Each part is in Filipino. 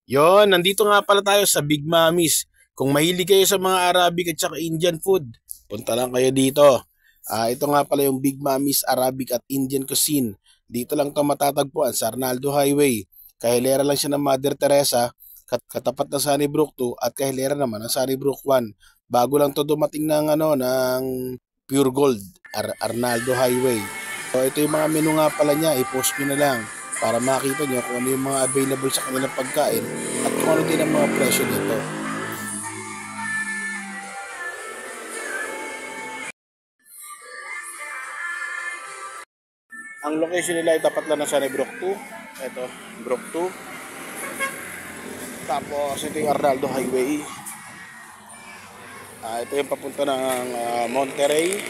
Yon, nandito nga pala tayo sa Big Mamis. Kung mahilig kayo sa mga Arabic at saka Indian food, punta lang kayo dito. Ito nga pala yung Big Mamis Arabic at Indian Cuisine. Dito lang ito matatagpuan sa Arnaldo Highway. Kahilera lang siya ng Mother Teresa, katapat ng Sunnybrook 2 at kahilera naman ng Sunnybrook 1. Bago lang to dumating ng Pure Gold, Arnaldo Highway. So ito yung mga menu nga pala niya, i-post nyo na lang para makita nyo kung ano yung mga available sa kanilang pagkain at kung ano din ang mga presyo nito. Ang location nila ay tapat lang ng Sunnybrook 2. Ito, Brook 2. Tapos ito yung Arnaldo Highway. Ito yung papunta ng Monterey.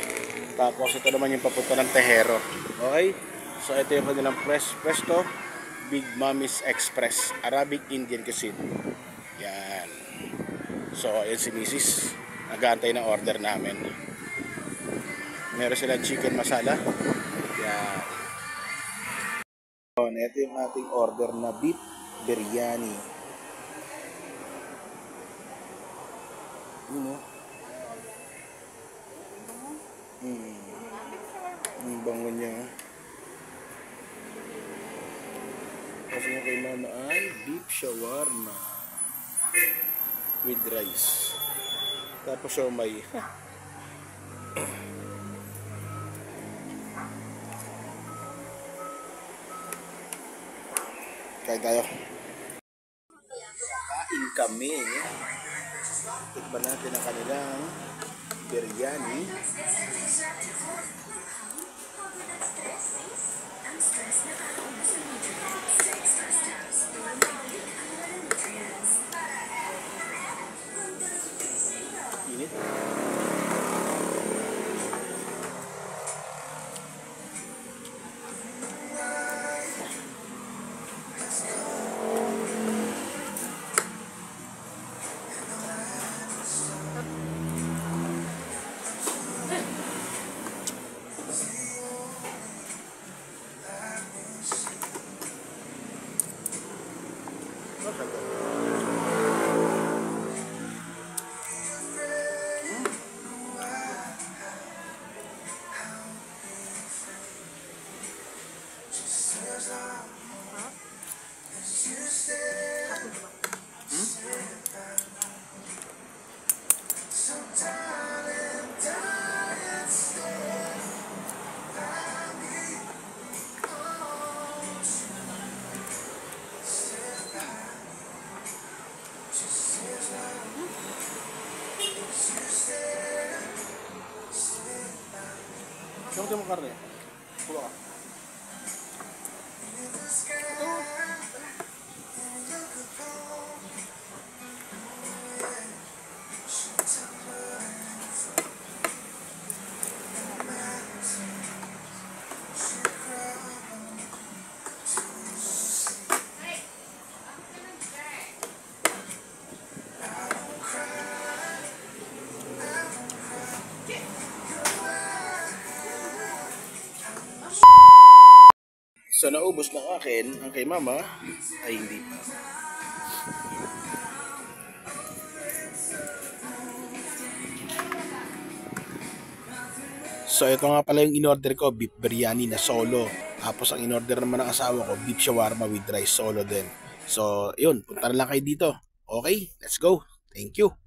Tapos ito naman yung papunta ng Tejero. Okay? So ito yung kanilang pwesto. Big Mamis Express Arabic Indian Cuisine. Yan. So ayan si Mrs. Nag-aantay ng order namin. Meron silang chicken masala. Yan. Ito yung ating order na beef biryani. Yun o. Ang bango niya. Kasi yung kay mama ay beef shawarma with rice. Tapos siomay. Kain tayo. Kain kami. Tikman natin ang kanilang biryani. Init. Saan mo karne? Kuha ka. So naubos ng akin, ang kay mama ay hindi pa. So ito nga pala yung in-order ko, beef biryani na solo. Tapos ang in-order naman ng asawa ko, beef shawarma with rice solo din. So yun, punta na lang kayo dito. Okay, let's go. Thank you.